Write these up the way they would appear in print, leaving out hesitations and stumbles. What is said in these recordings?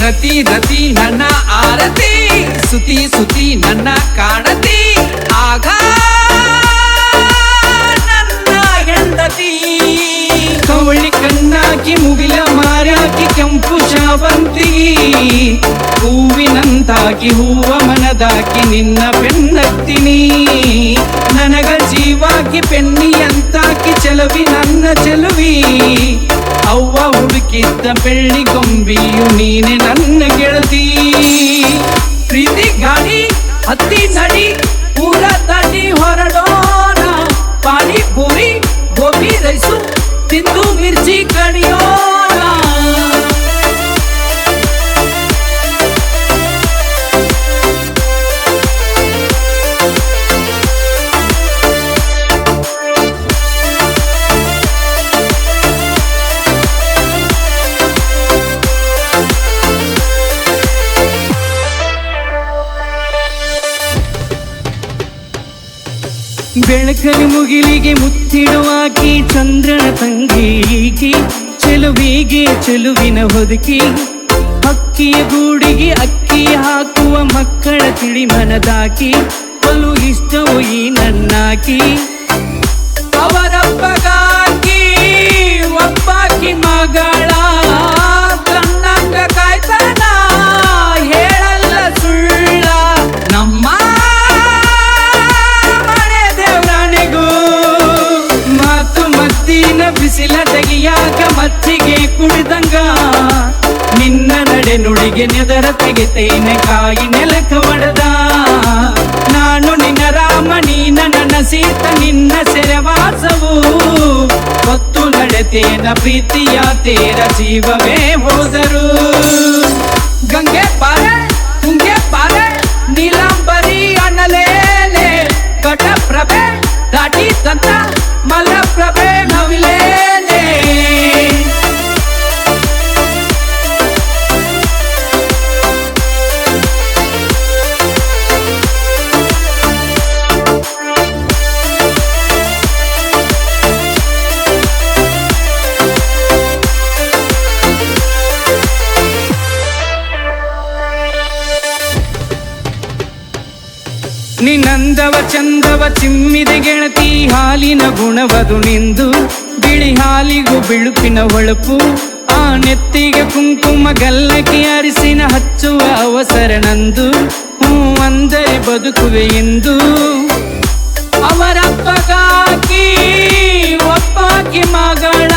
ರತಿ ರತಿ ನನ್ನ ಆರತಿ, ಸುತಿ ಸುತಿ ನನ್ನ ಕಾಣತಿ, ಆಗ ನನ್ನ ಹೆಂಡತಿ. ಕವಳಿ ಕಣ್ಣಾಕಿ ಮುಗಿಲ ಮಾರ್ಯಾಕಿ ಕೆಂಪು ಶಾವಂತಿಗಿ, ಹೂವಿನಂತಾಕಿ ಹೂವ ಮನದಾಕಿ ನಿನ್ನ ಬೆನ್ನತ್ತೀನಿ. ನನಗ ಜೀವಾಗಿ ಪೆನ್ನಿಯಂತಾಕಿ ಚೆಲುವಿ ನನ್ನ ಚೆಲುವಿ, ಅವ್ವ ಹುಡುಕಿದ್ದ ಬೆಳ್ಳಿ ಗೊಂಬಿಯು ನೀನೆ ನನ್ನ ಗೆಳತಿ. ಪ್ರೀತಿ ಗಾಡಿ ಹತ್ತಿ ನಡಿ ಪೂರ ದಾಟಿ ಹೊರಡೋಣ, ಪಾನಿಪುರಿ ಗೋಬಿ ರೈಸು ತಿಂದು ಮಿರ್ಚಿ ಕಡಿಯೋಣ. ಬೆಳಕಲಿ ಮುಗಿಲಿಗೆ ಮುತ್ತಿಡುವಾಕಿ ಚಂದ್ರನ ತಂಗೀಕಿ, ಚೆಲುವಿಗೆ ಚೆಲುವಿನ ಹೊದಕಿ, ಹಕ್ಕಿಯ ಗೂಡಿಗೆ ಅಕ್ಕಿ ಹಾಕುವ ಮಕ್ಕಳ ತಿಳಿ ಮನದಾಕಿ, ಬಲು ಇಷ್ಟವು ಈ ನನ್ನಾಕಿ. ಅವರಪ್ಪಗಾಗಿ ಒಬ್ಬಾಕಿ ಮಗಳ ಕಣ್ಣಂಗ ಕಾಯ್ತಾನ, ಹೇಳಲ್ಲ ಸುಳ್ಳ ನಮ್ಮ ಬಿಸಿಲ ತೆಗಿಯಾಕ ಮಚ್ಚಿಗೆ ಕುಡಿದಂಗ, ನಿನ್ನ ನಡೆ ನುಡಿಗೆ ನೆದರ ತೆಗಿತೇನೆ ಕಾಯಿ ನೆಲಕ ಒಡೆದ. ನಾನು ನಿನ್ನ ರಾಮ ನೀನ ನನ್ನ ಸೀತ, ನಿನ್ನ ಸೆರೆವಾಸವು ಹೊತ್ತು ನಡೆತೇನ ಪ್ರೀತಿಯ ತೇರ ಜೀವವೇ ಹೋದರು. ಗಂಗೆ ಪಾರೆ ತುಂಗೆ ಪಾರೆ ನೀಲಾಂಬರಿ ಅಣ್ಣಲೇಲೆ, ಘಟಪ್ರಭೆ ದಾಟಿ ತಂತ ಮಲಪ್ರಭೆ ನವಿಲೇನೆ. ನಿನ್ನಂದವ ಚಂದವ ಚಿಮ್ಮಿದೆ ಗೆಳತಿ, ಹಾಲಿನ ಗುಣವದು ನಿಂದು, ಬಿಳಿ ಹಾಲಿಗೂ ಬಿಳುಪಿನ ಹೊಳಪು, ಆ ನೆತ್ತಿಗೆ ಕುಂಕುಮ ಗಲ್ಲಕ್ಕೆ ಅರಿಸಿನ ಹಚ್ಚುವ ಅವಸರ ನಂದು, ಹೂ ಅಂದರೆ ಬದುಕುವೆ ಎಂದು. ಅವರಪ್ಪಗಾಗಿ ಒಬ್ಬಾಕಿ ಮಗಳ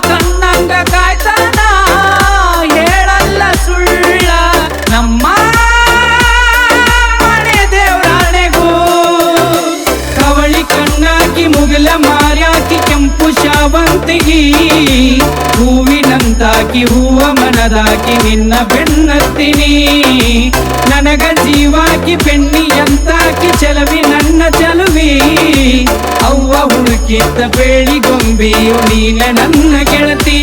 ಕಣ್ಣಂಗ ಕಾಯ್ತಾನ, ಹೇಳಲ್ಲ ಸುಳ್ಳ ನಮ್ಮ ಮುಗಿಲ ಮಾರ್ಯಾಕಿ ಕೆಂಪು ಶಾವಂತಿಗಿ, ಹೂವಿನಂತಾಕಿ ಹೂವ ಮನದಾಕಿ ನಿನ್ನ ಬೆನ್ನತ್ತೀನಿ. ನನಗ ಜೀವಾಗಿ ಪೆಣ್ಣಿಯಂತಾಕಿ ಚೆಲುವಿ ನನ್ನ ಚೆಲುವಿ, ಅವ್ವ ಹುಡುಕಿದ್ದ ಬೇಳಿ ಗೊಂಬಿಯು ನೀನೆ ನನ್ನ ಗೆಳತಿ.